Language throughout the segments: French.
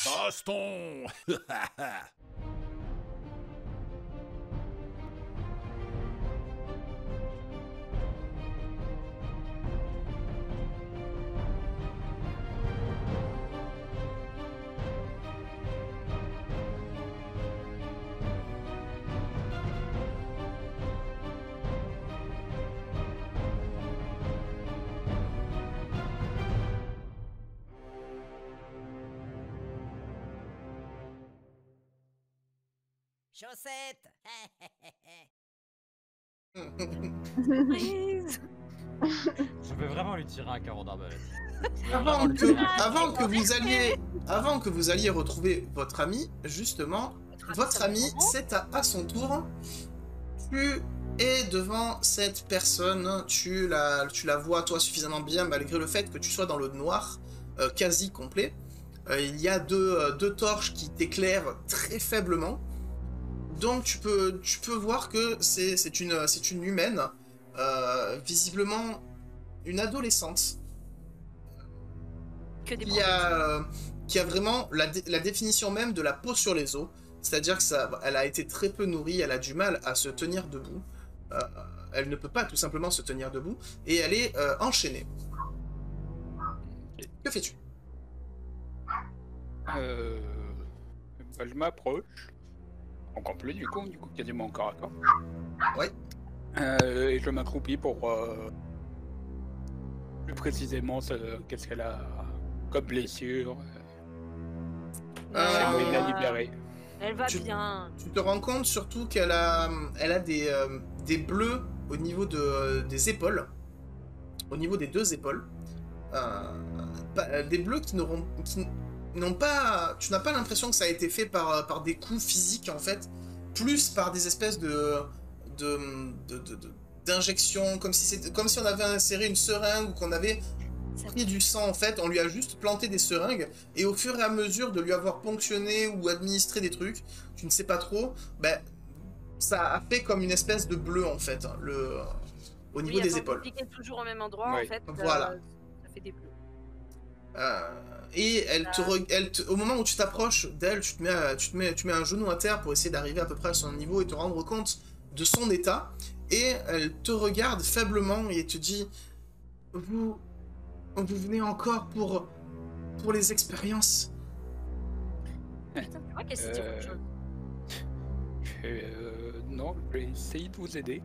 Baston. Chaussette. Je vais vraiment lui tirer un carreau d'arbalète. Avant que vous alliez retrouver votre ami, justement, votre ami, c'est à son tour. Tu es devant cette personne, tu la vois toi suffisamment bien malgré le fait que tu sois dans le noir quasi complet. Il y a deux torches qui t'éclairent très faiblement. Donc tu peux voir que c'est une humaine, visiblement une adolescente, qui a vraiment la définition même de la peau sur les os, c'est-à-dire que elle a été très peu nourrie, elle a du mal à se tenir debout, elle ne peut pas tout simplement se tenir debout, et elle est enchaînée. Que fais-tu? Je m'approche. En complet du coup quasiment corps à corps. Ouais. Et je m'accroupis pour plus précisément qu'est-ce qu'elle a comme blessure. J'aimerais la libérer. Elle va bien. Tu te rends compte surtout qu'elle a des bleus au niveau des épaules, au niveau des deux épaules. Des bleus qui n'ont pas... Tu n'as pas l'impression que ça a été fait par des coups physiques, en fait, plus par des espèces d'injections, comme si on avait inséré une seringue ou qu'on avait pris du sang, en fait. On lui a juste planté des seringues, et au fur et à mesure de lui avoir ponctionné ou administré des trucs, tu ne sais pas trop, ben, ça a fait comme une espèce de bleu, en fait, hein, au niveau des épaules. Oui, toujours au même endroit, en fait. Voilà. Ça fait des bleus. Et au moment où tu t'approches d'elle, tu mets un genou à terre pour essayer d'arriver à peu près à son niveau et te rendre compte de son état. Et elle te regarde faiblement et te dit: Vous venez encore pour les expériences. Putain, tu vois qu'elle s'est dit autre chose. Non, je vais essayer de vous aider.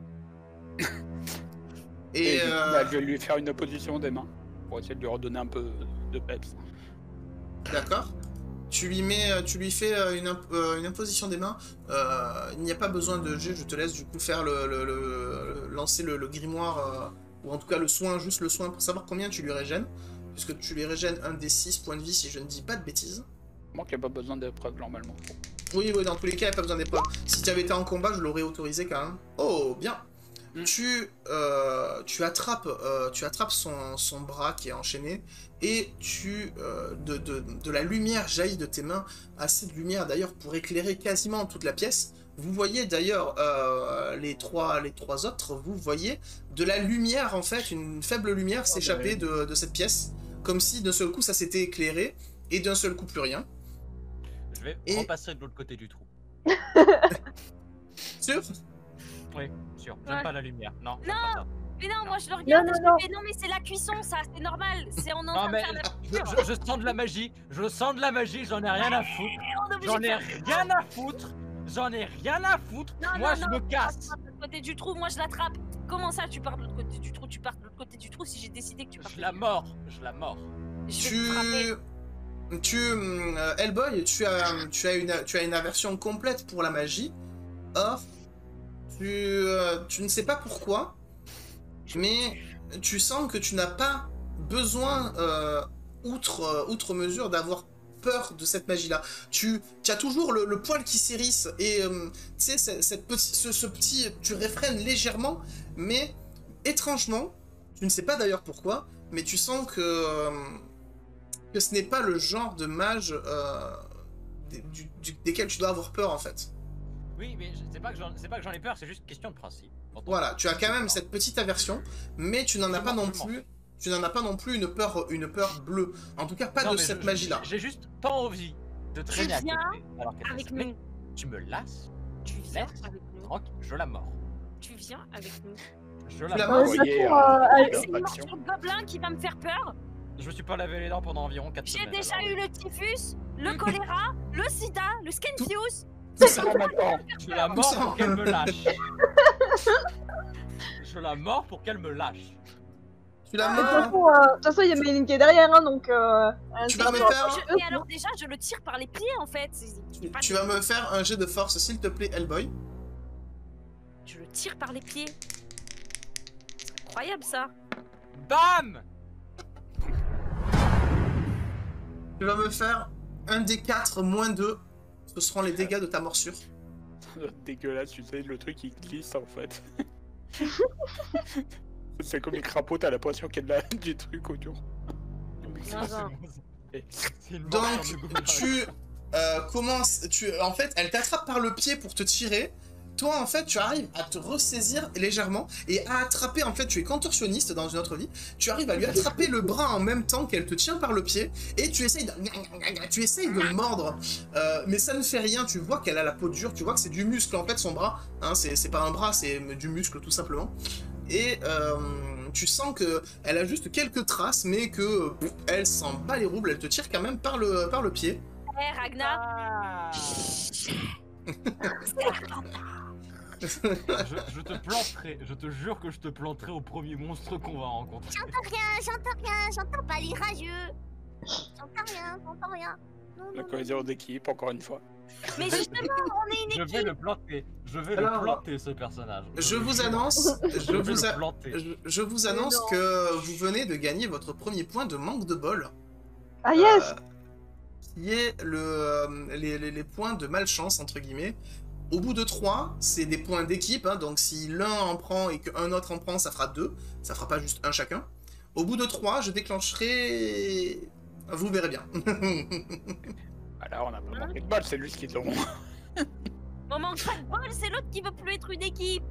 Et du coup, je vais lui faire une opposition des mains pour essayer de lui redonner un peu de peps. D'accord. Tu lui fais une imposition des mains. Il n'y a pas besoin de jet, je te laisse du coup faire lancer le grimoire, ou en tout cas le soin, juste le soin, pour savoir combien tu lui régènes. Puisque tu lui régènes un des 6 points de vie, si je ne dis pas de bêtises. Moi qui n'ai pas besoin d'épreuve normalement. Oui, dans tous les cas, il n'y a pas besoin d'épreuve. Si tu avais été en combat, je l'aurais autorisé quand même. Oh, bien. Tu attrapes son bras qui est enchaîné, et de la lumière jaillit de tes mains, assez de lumière d'ailleurs pour éclairer quasiment toute la pièce. Vous voyez d'ailleurs les trois autres, vous voyez de la lumière, en fait, une faible lumière s'échapper de cette pièce, comme si d'un seul coup ça s'était éclairé, et d'un seul coup plus rien. Je vais repasser de l'autre côté du trou. Sûr? Oui, sûr. J'aime pas la lumière. Non. Mais non, moi je le regarde. Non, mais c'est la cuisson, ça, c'est normal. C'est en train de faire la... je sens de la magie. Je sens de la magie. J'en ai rien à foutre. J'en ai rien à foutre. J'en ai rien à foutre. Moi, je me casse. De l'autre côté du trou, moi je l'attrape. Comment ça, tu pars de l'autre côté du trou? Tu pars de l'autre côté du trou si j'ai décidé que tu pars. Je la mords. Hellboy, tu as une aversion complète pour la magie. Or, tu ne sais pas pourquoi, mais tu sens que tu n'as pas besoin, outre mesure, d'avoir peur de cette magie-là. Tu as toujours le poil qui s'hérisse, et tu sais, ce petit... Tu réfrènes légèrement, mais étrangement, tu ne sais pas d'ailleurs pourquoi, mais tu sens que ce n'est pas le genre de mage desquels tu dois avoir peur, en fait. Oui, mais c'est pas que j'en ai peur, c'est juste une question de principe. Voilà, tu as quand même cette petite aversion, mais tu n'en as pas non plus. Tu n'en as pas non plus une peur bleue. En tout cas, pas de cette magie-là. J'ai juste pas envie. te traîner à viens côté alors qu'elle avec s'explique. nous. Tu me lasses, Tu viens laisse, avec nous. tranquille, je la mords. Tu viens avec nous. Je la la mords. mords. de toute voyez, façon, C'est une action. morsure de gobelin qui va me faire peur. Je me suis pas lavé les dents pendant environ 4 J'ai semaines. déjà alors eu le typhus, le choléra, le sida, le scanfius. Tout ça. Ça maintenant. Je la mords ça. pour qu'elle me lâche. Je la mords pour qu'elle me lâche. Tu la De toute mords. façon, il y a Méline qui est derrière, hein, donc... Tu vas me faire... Mais alors déjà, je le tire par les pieds en fait. Tu vas me faire un jet de force, s'il te plaît, Hellboy. Je le tire par les pieds. C'est incroyable ça. BAM! Tu vas me faire un des 4 moins 2. Ce seront les dégâts de ta morsure. Dégueulasse, tu sais, le truc il glisse en fait. C'est comme les crapauds, t'as l'impression qu'il y a du truc autour. C'est une Donc, morsure de gobelin. tu commences... En fait, elle t'attrape par le pied pour te tirer. Toi, en fait, tu arrives à te ressaisir légèrement et à attraper, en fait, tu es contorsionniste dans une autre vie, tu arrives à lui attraper le bras en même temps qu'elle te tient par le pied et tu essayes de mordre, mais ça ne fait rien, tu vois qu'elle a la peau dure, tu vois que c'est du muscle, en fait, son bras, hein, c'est pas un bras, c'est du muscle, tout simplement, et tu sens que elle a juste quelques traces, mais que elle s'en bat les roubles, elle te tire quand même par le pied. Eh Ragnar. Ah. Je te planterai, je te jure que je te planterai au premier monstre qu'on va rencontrer. J'entends pas les rageux. J'entends rien. Non, La non, cohésion d'équipe, encore une fois. Mais justement, on est une Je équipe. vais le planter, je vais Alors, le planter ce personnage. Je le vous jure. annonce, Je vais le planter. je vous annonce non. que vous venez de gagner votre premier point de manque de bol. Ah yes Qui est les points de malchance, entre guillemets. Au bout de 3, c'est des points d'équipe, hein, donc si l'un en prend et qu'un autre en prend, ça fera 2. Ça fera pas juste un chacun. Au bout de 3, je déclencherai... Vous verrez bien. Alors, on a pas manqué de bol, c'est lui qui l'ont. On manque pas de bol, c'est l'autre qui veut plus être une équipe.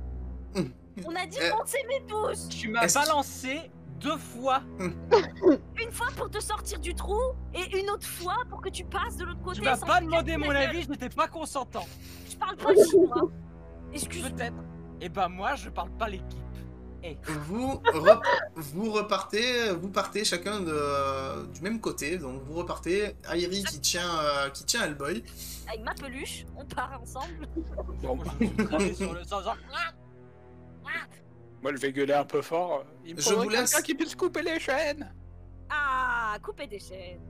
On a dit Eh. qu'on s'aimait tous. Tu m'as Est-ce que- balancé 2 fois. Une fois pour te sortir du trou et une autre fois pour que tu passes de l'autre côté. Tu m'as sans pas te demandé casser mon la avis, je n'étais pas consentant. gueule. Je parle pas chinois. Excuse-moi. Peut-être. Et ben moi, je parle pas l'équipe. Vous partez chacun du même côté, donc vous repartez. Airi qui tient Hellboy. Avec ma peluche, on part ensemble. Bon, Moi, je suis cramé sur le sang. moi, je vais gueuler un peu fort. Il me Je faudrait vous laisse. quelqu'un qui puisse couper les chaînes. Ah, couper des chaînes.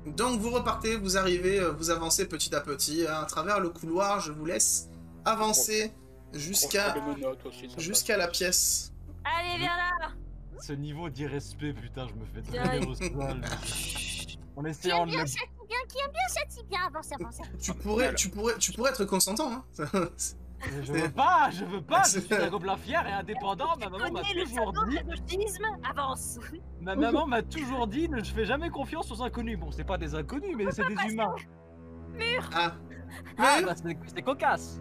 Donc vous repartez, vous arrivez, vous avancez petit à petit à travers le couloir. Je vous laisse avancer jusqu'à On se fait des menottes aussi, ça jusqu'à la pièce. Allez, viens là. Ce niveau d'irrespect, putain, je me fais Tiens. traîner au sol. En Qui essayant aime de bien, me... châtie bien, qui aime bien, châtie bien. Avance. Tu pourrais être consentant, hein. Je veux pas, je suis un gobelin fier et indépendant, ma maman m'a Connais le toujours dit... sadomasochisme, avance. Ma maman m'a toujours dit, ne je fais jamais confiance aux inconnus. Bon, c'est pas des inconnus, mais c'est des humains. Ah. Ah, Mais- bah c'est cocasse.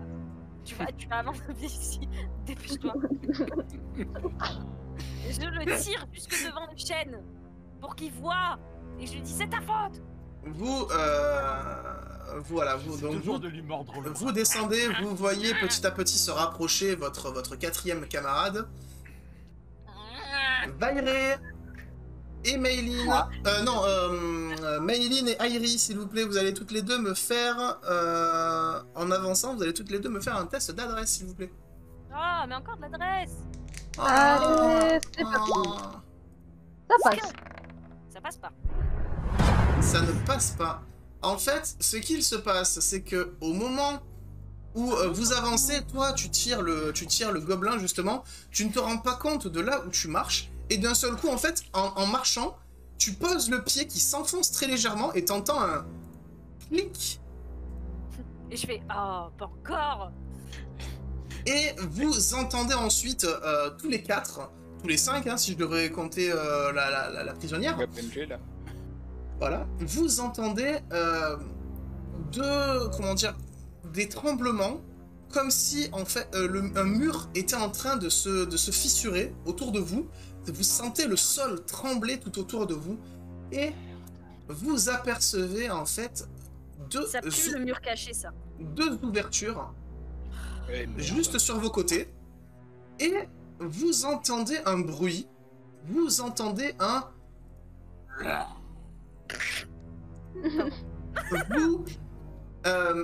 Tu vas avancer ici. Dépêche-toi. Je le tire jusque devant le chêne pour qu'il voit. Et je lui dis c'est ta faute. Voilà, vous, C'est donc toujours vous, de lui mordre le vous bras. descendez, vous voyez petit à petit se rapprocher votre quatrième camarade. Vairé et Maylin. Maylin et Airi, s'il vous plaît, vous allez toutes les deux me faire. En avançant, vous allez toutes les deux me faire un test d'adresse, s'il vous plaît. Ah, mais encore de l'adresse. Allez, c'est parti. Ah, Ça passe. Ça passe pas. ça ne passe pas. En fait, ce qu'il se passe, c'est que au moment où vous avancez, toi, tu tires le gobelin justement, tu ne te rends pas compte de là où tu marches, et d'un seul coup, en fait, en marchant, tu poses le pied qui s'enfonce très légèrement et t'entends un clic. Et je fais oh, pas encore. Et vous entendez ensuite tous les 4, tous les 5, hein, si je devrais compter la prisonnière. Ouais, PNG, là. Voilà, vous entendez des tremblements, comme si en fait un mur était en train de se fissurer autour de vous. Vous sentez le sol trembler tout autour de vous et vous apercevez en fait Ça pue le mur caché, ça. 2 ouvertures Eh, merde. juste sur vos côtés. Et vous entendez un bruit. Vous entendez un... Vous,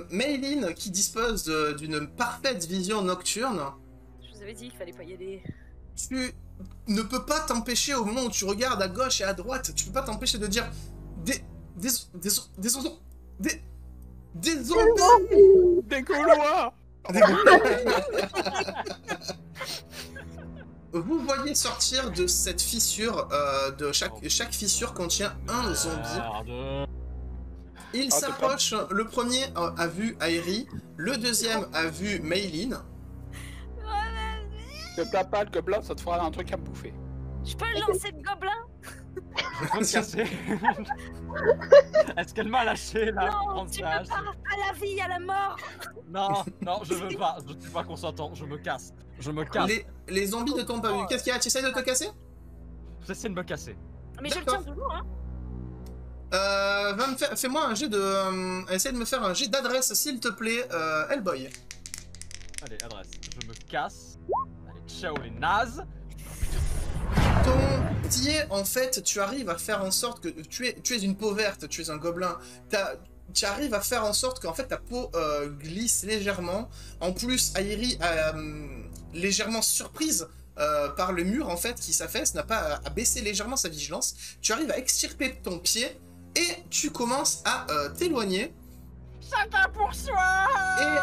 Maylin, qui dispose d'une parfaite vision nocturne, Je vous avais dit qu'il fallait pas y aller. tu ne peux pas t'empêcher, au moment où tu regardes à gauche et à droite, tu peux pas t'empêcher de dire des zombies. Des Gaulois. Vous voyez sortir de cette fissure, chaque fissure contient un zombie. Merde. Il Ah, s'approche, le premier a vu Airi, le deuxième a vu Maylin. Ne plains pas, le gobelin, ça te fera un truc à me bouffer. Je peux le lancer de gobelin? Je peux me casser. Est-ce qu'elle m'a lâché là? Non, tu peux pas. À la vie, à la mort. Non, non, je veux pas. Je suis pas consentant. Je me casse. Je me casse. Les zombies ne t'ont pas vu. Qu'est-ce qu'il y a? Tu essayes de te casser? J'essaie de me casser. Mais je le tiens toujours, hein. Fais-moi un jet de... essaye de me faire un jet d'adresse, s'il te plaît, Hellboy. Allez, adresse. Je me casse. Allez, ciao les nazes. Ton pied, en fait, tu arrives à faire en sorte que... Tu es une peau verte, tu es un gobelin. Tu arrives à faire en sorte qu'en fait ta peau glisse légèrement. En plus, Airi, légèrement surprise par le mur en fait qui s'affaisse, n'a pas à baisser légèrement sa vigilance. Tu arrives à extirper ton pied et tu commences à t'éloigner. Chacun pour soi. Et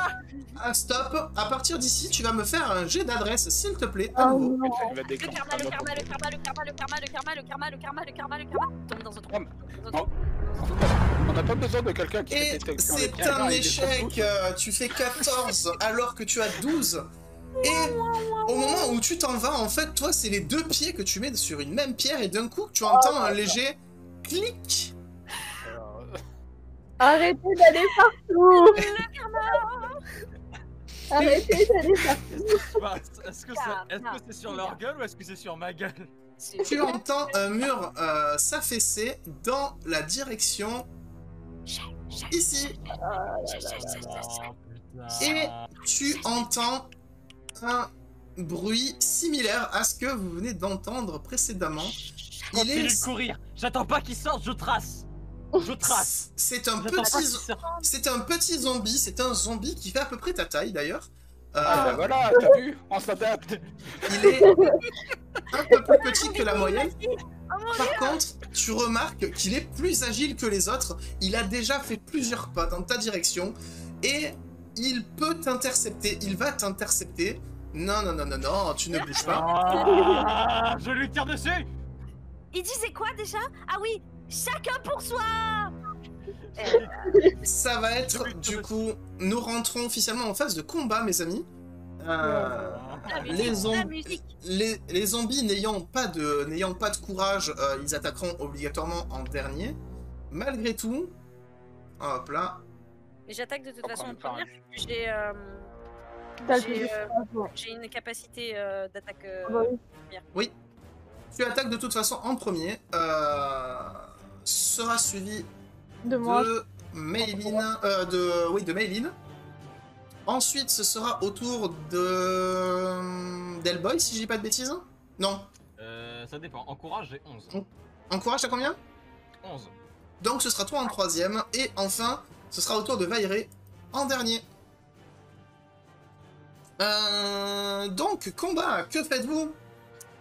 stop, à partir d'ici, tu vas me faire un jet d'adresse, s'il te plaît, à nouveau. Il va Le déclencher karma, le un karma, autre le karma, le karma, le karma, le karma, le karma, le karma, le karma, le karma. Tombe dans un trou. Non. On n'a pas besoin de quelqu'un qui fait Et détection des c'est pièges, un hein, il est échec, trop tu fais 14 alors que tu as 12. Et au moment où tu t'en vas, en fait, toi, c'est les 2 pieds que tu mets sur une même pierre et d'un coup, tu entends un léger clic. Arrêtez d'aller partout. Le karma. Arrêtez d'aller partout. Qu'est-ce qui se passe? Est-ce que c'est sur leur gueule ou est-ce que c'est sur ma gueule? Tu entends un mur s'affaisser dans la direction ici. Et tu entends un bruit similaire à ce que vous venez d'entendre précédemment. Continue de courir. J'attends pas qu'ils sortent, je trace. Je trace. C'est un J'attends pas qu'ils petit, sortent. c'est un petit zombie. C'est un zombie qui fait à peu près ta taille d'ailleurs. Ah bah voilà, t'as vu? On s'adapte. Il est un peu plus petit que la moyenne. Par contre, tu remarques qu'il est plus agile que les autres. Il a déjà fait plusieurs pas dans ta direction et il peut t'intercepter. Il va t'intercepter. Non, non, non, non, non, tu ne bouges pas. Ah, je lui tire dessus. Il disait quoi déjà? Ah oui, chacun pour soi. Ça va être, du coup, nous rentrons officiellement en phase de combat, mes amis. Les zombies n'ayant pas de courage, ils attaqueront obligatoirement en dernier. Malgré tout, hop là. Mais j'attaque de toute façon en Encore première. T'as J'ai une capacité d'attaque. Oui, tu attaques de toute façon en premier. Sera suivi de moi. de Maylin, de Maylin. Ensuite, ce sera au tour de d'Hellboy, si je dis pas de bêtises. Non. Ça dépend. En courage, j'ai 11. En courage, t'as combien? 11. Donc, ce sera toi en troisième. Et enfin, ce sera au tour de Vairé en dernier. Donc, combat, que faites-vous?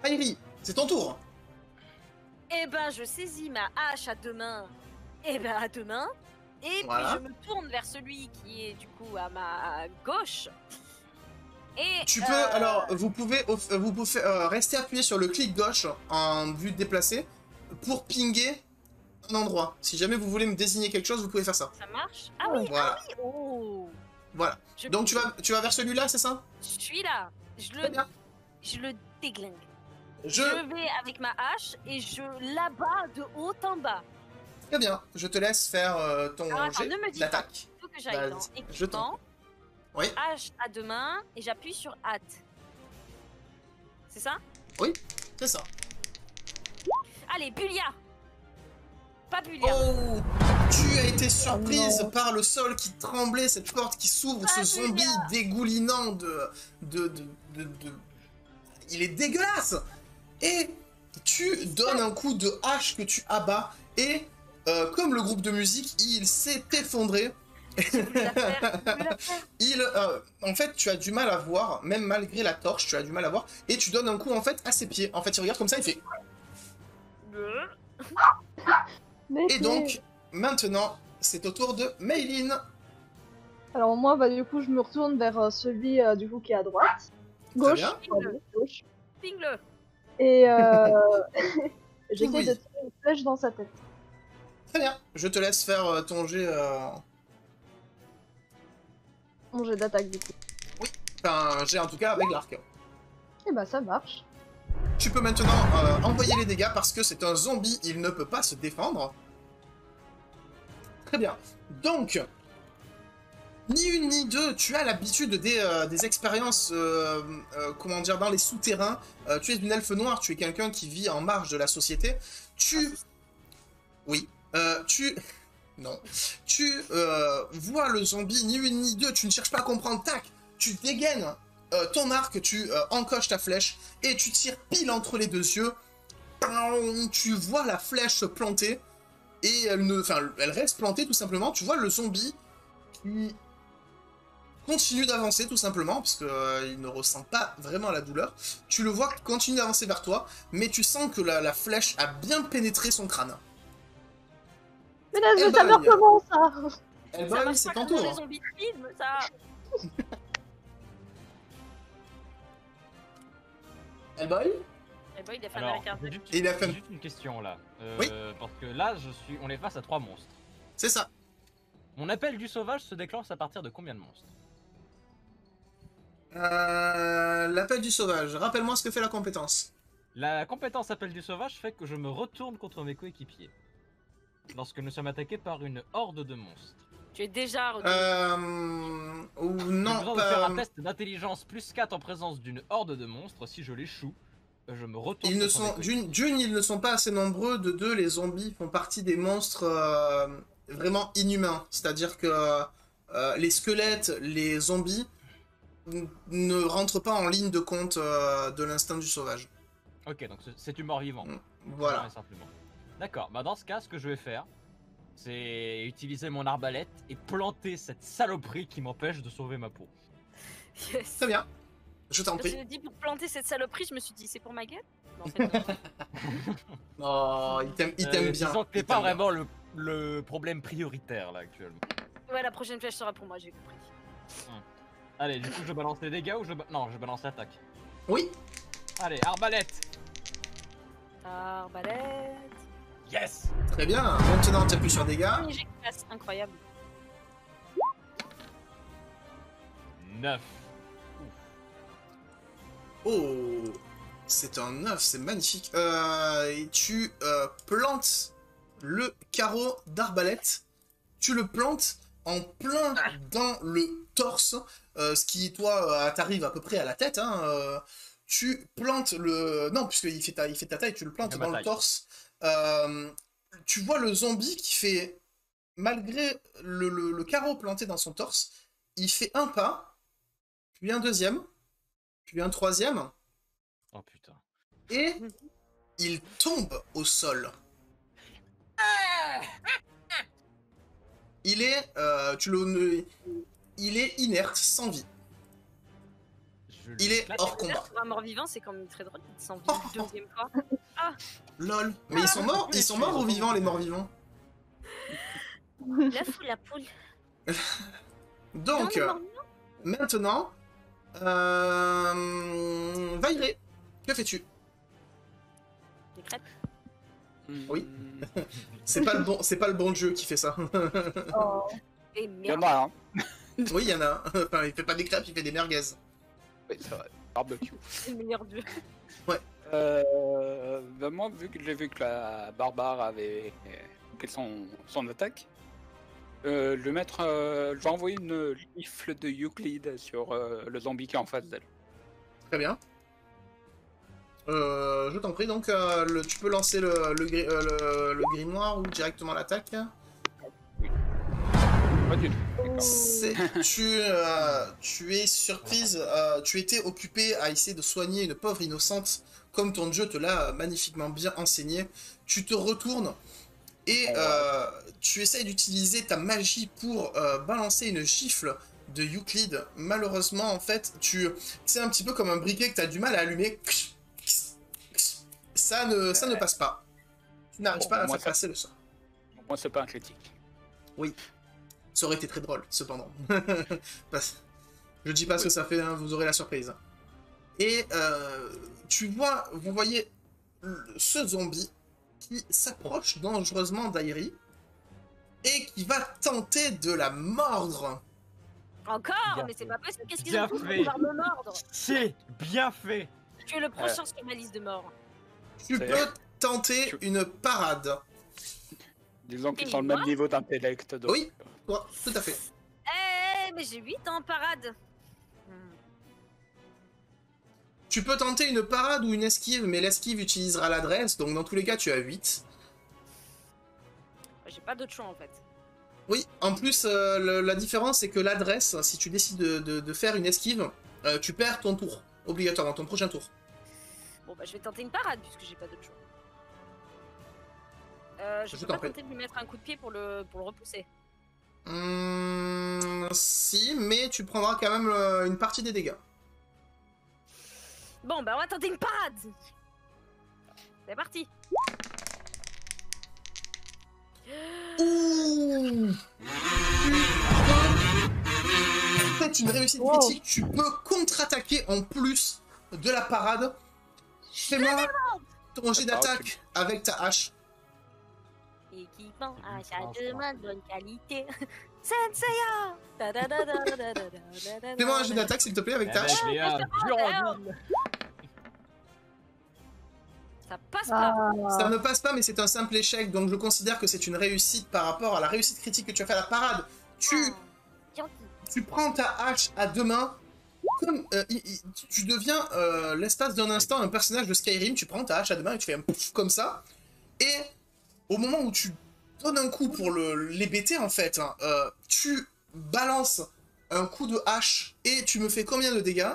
Airi, c'est ton tour. Eh ben, je saisis ma hache à 2 mains. Eh ben, à 2 mains. Et Voilà. puis, je me tourne vers celui qui est du coup à ma gauche. Et. Tu peux, alors, vous pouvez rester appuyé sur le clic gauche en vue de déplacer pour pinguer un endroit. Si jamais vous voulez me désigner quelque chose, vous pouvez faire ça. Ça marche? Ah oui, Voilà. ah oui, oh. Voilà. Donc tu vas vers celui-là, c'est ça? Je suis là. Très bien. Je le déglingue. Je... Je vais avec ma hache et je l'abats de haut en bas. Très bien. Je te laisse faire ton Alors, attends, jet ne me dis pas. d'attaque. Il faut que j'aille dans Vas-y, je équipement, Oui, hache à 2 mains et j'appuie sur hâte. C'est ça? c'est ça. Allez, Bulia. Pas Bulia. Oh, Tu as été surprise Oh non. par le sol qui tremblait, cette porte qui s'ouvre, ce zombie dégoulinant Il est dégueulasse. Et tu donnes un coup de hache que tu abats et comme le groupe de musique, il s'est effondré. En fait, tu as du mal à voir, même malgré la torche, tu as du mal à voir, et tu donnes un coup en fait à ses pieds. En fait, il regarde comme ça, il fait. Mais Et donc, maintenant, c'est au tour de Maylin. Alors moi, bah, du coup, je me retourne vers celui du coup qui est à droite. Gauche. bien. Pardon, gauche. Ping-le. Et j'essaie Oui. de tirer une flèche dans sa tête. Très bien, je te laisse faire ton jet. Mon jet d'attaque du coup. Enfin, un jet en tout cas avec l'arc. Et bah ça marche. Tu peux maintenant envoyer les dégâts parce que c'est un zombie, il ne peut pas se défendre. Très bien. Donc, ni une ni deux, tu as l'habitude des expériences, comment dire, dans les souterrains. Tu es une elfe noire, tu es quelqu'un qui vit en marge de la société. Oui. Non. Tu vois le zombie, ni une ni deux, tu ne cherches pas à comprendre, tac, tu dégaines ton arc, tu encoches ta flèche, et tu tires pile entre les deux yeux. Tu vois la flèche se planter, et elle reste plantée tout simplement. Tu vois le zombie qui continue d'avancer tout simplement, parce qu'il ne ressent pas vraiment la douleur. Tu le vois continuer d'avancer vers toi, mais tu sens que la flèche a bien pénétré son crâne. Mais là, Eh je veux ben, savoir il y a- comment ça. Ça marche c'est pas ton comme dans les tour. zombies de film, ça. Hellboy. Eh ben, il a fait Alors, American j'ai Dream. juste, Il a j'ai fait- juste une question là. Oui. Parce que là, on est face à 3 monstres. C'est ça. Mon appel du sauvage se déclenche à partir de combien de monstres? L'appel du sauvage. Rappelle-moi ce que fait la compétence. La compétence appel du sauvage fait que je me retourne contre mes coéquipiers. Lorsque nous sommes attaqués par une horde de monstres. Tu es déjà retourné. Ou J'ai non, besoin de faire pas. un test d'intelligence plus 4 en présence d'une horde de monstres. Si je l'échoue, je me retourne Ils ne contre sont mes coéquipiers. d'une, ils ne sont pas assez nombreux. De deux, les zombies font partie des monstres vraiment inhumains. C'est-à-dire que les squelettes, les zombies ne rentrent pas en ligne de compte de l'instinct du sauvage. Ok, donc c'est du mort-vivant. Voilà. Ouais, simplement. D'accord, bah dans ce cas, ce que je vais faire, c'est utiliser mon arbalète et planter cette saloperie qui m'empêche de sauver ma peau. Yes. Très bien. Je t'en Quand je prie. l'ai dit pour planter cette saloperie, je me suis dit c'est pour ma gueule. Non, en fait, non. Oh, il t'aime bien. Disons que t'es Il pas t'aime bien. vraiment le problème prioritaire là actuellement. Ouais, la prochaine flèche sera pour moi, j'ai compris. Allez, du coup, je balance les dégâts ou non, je balance l'attaque. Oui. Allez, arbalète. Arbalète. Yes. Très bien. Maintenant, tu appuies sur dégâts. Premier jet qui passe, incroyable. 9. Oh, c'est un 9, c'est magnifique. Et tu plantes le carreau d'arbalète. Tu le plantes en plein dans le torse, ce qui, toi, t'arrive à peu près à la tête. Hein, tu plantes le... Non, puisqu'il fait ta taille, tu le plantes Ma dans le taille. torse. Tu vois le zombie qui fait... Malgré le carreau planté dans son torse, il fait un pas, puis un deuxième, puis un troisième, Oh putain. et il tombe au sol. Il est, il est inerte, sans vie. Je Il lui est claque- hors combat. Pour un mort-vivant, c'est quand même très drôle. Il s'en vit Oh. une deuxième fois. Lol. Mais ils sont morts ou vivants, les morts vivants? La foule, la poule. Donc, Non, non, non. maintenant, Vairé, que fais-tu? Des crêpes. Oui. C'est pas le bon Dieu qui fait ça. Oh. Et Il y en merde. a un. Oui, il y en a. Enfin, il fait pas des crêpes, il fait des merguez. Oui, c'est vrai. Barbecue. C'est le meilleur dieu. Bah moi, vu que j'ai vu que la barbare avait quelle son attaque, je vais envoyer une gifle de Euclide sur le zombie qui est en face d'elle. Très bien. Je t'en prie, donc tu peux lancer le grimoire ou directement l'attaque. Pas du tout. D'accord. Tu es surprise, tu étais occupé à essayer de soigner une pauvre innocente, comme ton dieu te l'a magnifiquement bien enseigné. Tu te retournes et tu essayes d'utiliser ta magie pour balancer une gifle de Euclid. Malheureusement, en fait, c'est un petit peu comme un briquet que tu as du mal à allumer. Ça ne passe pas. Tu n'arrives pas à faire passer le sort. Moi, c'est pas un critique. Oui. Ça aurait été très drôle, cependant. Je dis pas ce que ça fait, hein, vous aurez la surprise. Et vous voyez ce zombie qui s'approche dangereusement d'Airi et qui va tenter de la mordre. Encore? Bien Mais c'est fait. pas possible, qu'est-ce qu'ils Bien ont tous fait. pour pouvoir me mordre? C'est bien fait. Tu es le prochain sur ma liste de morts. Tu C'est- peux tenter une parade. Disons qu'ils Et sont le moi même niveau d'intellect. donc, Oui. Ouais, tout à fait. Mais j'ai 8 en parade. Tu peux tenter une parade ou une esquive, mais l'esquive utilisera l'adresse, donc dans tous les cas, tu as 8. J'ai pas d'autre choix en fait. Oui, en plus, la différence, c'est que l'adresse, si tu décides de faire une esquive, tu perds ton tour, obligatoirement, ton prochain tour. Bon bah je vais tenter une parade puisque j'ai pas d'autre choix. Je Je peux t'en pas prie. tenter de lui mettre un coup de pied pour le repousser. Si, mais tu prendras quand même une partie des dégâts. Bon bah on va tenter une parade. C'est parti. Ouh. C'est une réussite Wow. critique, tu peux contre-attaquer en plus de la parade. Fais-moi ton jet d'attaque avec ta hache. Équipement, achat de main de bonne qualité. Senseiya! Fais-moi un jet d'attaque s'il te plaît avec ta hache. Eh ben, dur en ville. Ça passe pas. Ça ne passe pas, mais c'est un simple échec, donc je considère que c'est une réussite par rapport à la réussite critique que tu as fait à la parade. Tu prends ta hache à deux mains, comme tu deviens l'espace d'un instant un personnage de Skyrim, tu prends ta hache à deux mains et tu fais un pouf comme ça, et au moment où tu donnes un coup pour l'hébéter en fait, hein, tu balances un coup de hache et tu me fais combien de dégâts?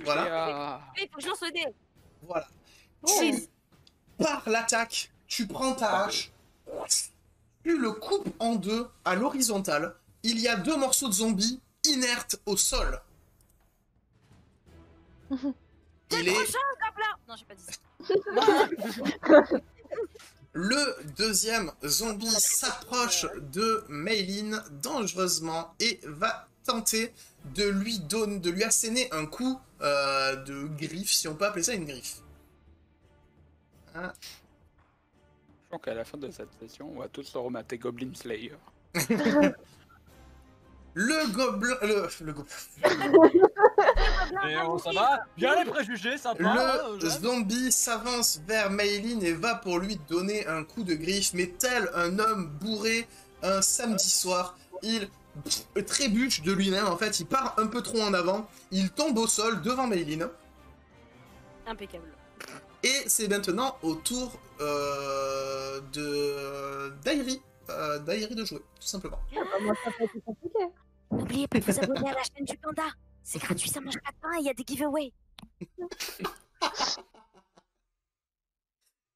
Voilà. Il faut que je lance le dé. Voilà. Oh. Par l'attaque, tu prends ta hache, tu le coupes en deux à l'horizontale. Il y a deux morceaux de zombies inertes au sol. Il est Non, j'ai pas dit ça. le deuxième zombie s'approche de Maylin dangereusement et va tenter de lui asséner un coup de griffe, si on peut appeler ça une griffe. Hein. Je pense qu'à la fin de cette session, on va tous se remater Goblin Slayer. Le gobelin... Et ça va? Bien les préjugés, sympa. Le zombie s'avance vers Maylin et va pour lui donner un coup de griffe, mais tel un homme bourré un samedi soir, il trébuche de lui-même, en fait, il part un peu trop en avant, il tombe au sol devant Maylin, Impeccable. et c'est maintenant au tour d'Airi de jouer, tout simplement. Moi, ça peut être compliqué. N'oubliez pas de vous abonner à la chaîne du panda. C'est gratuit, ça mange pas de pain et il y a des giveaways.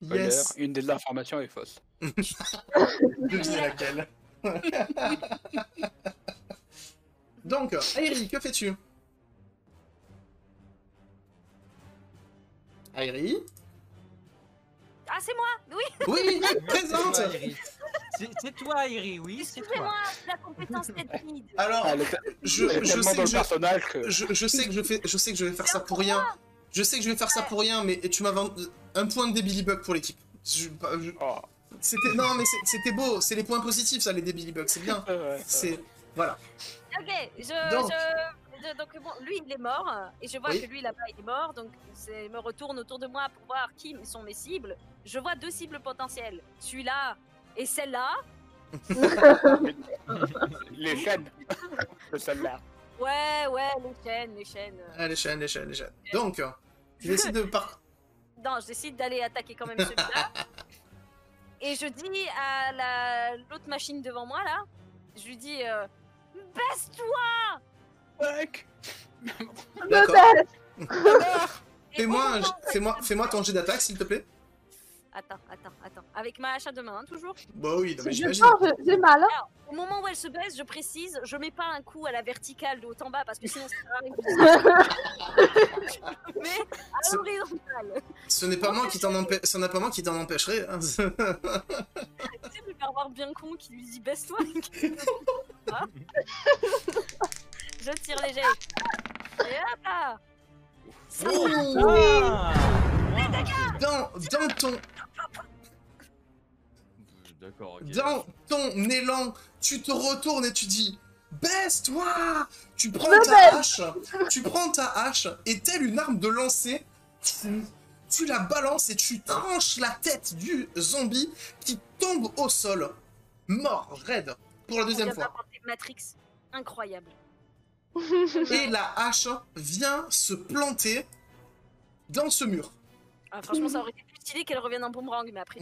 Yes, Une des informations est fausse. devinez laquelle. Donc, Airi, que fais-tu? Airi? Ah, c'est moi. Oui. Oui, présente. C'est toi, Iri. C'est toi, Iri, oui, c'est Excusez-moi, toi. la compétence timide. Alors, Elle est je tellement sais dans que le personnage que... je sais que je vais faire ça pour rien. Je sais que je vais faire ça pour rien, mais tu m'as vendu un point de Billy Bug pour l'équipe. Oh. C'était non, mais c'était beau. C'est les points positifs, ça, les Billy Bug. C'est bien. Ouais. C'est voilà. Ok, Donc. donc bon, lui il est mort et je vois Oui. que lui là-bas il est mort, donc je me retourne autour de moi pour voir qui sont mes cibles. Je vois deux cibles potentielles, celui-là et celle-là. Les chaînes de celle-là. Ouais, les chaînes. Ah, les chaînes. Donc, tu décides de par. Non, je décide d'aller attaquer quand même celui-là. Et je dis à l'autre machine devant moi, là, je lui dis baisse-toi. Mec. D'accord. Et Fais-moi ton jet d'attaque, s'il te plaît. Attends. Avec ma hache à deux mains, hein, toujours. Bah oui, non, mais Je j'imagine. sens, j'ai mal. Hein. Alors, au moment où elle se baisse, je précise, je mets pas un coup à la verticale de haut en bas parce que sinon ça sert à rien. Mais à l'horizontale. Ce n'est pas moi qui t'en empêcherai. Hein. Tu sais, le pervers bien con qui lui dit baisse-toi. Ah. Je tire léger. Et hop là. Dans ton élan, tu te retournes et tu dis baisse-toi. Tu prends ta hache et telle une arme de lancer, tu la balances et tu tranches la tête du zombie qui tombe au sol, mort, raide, pour la deuxième fois. Matrix, incroyable. Et la hache vient se planter dans ce mur. Ah, franchement, ça aurait été plus stylé qu'elle revienne en boomerang, mais après.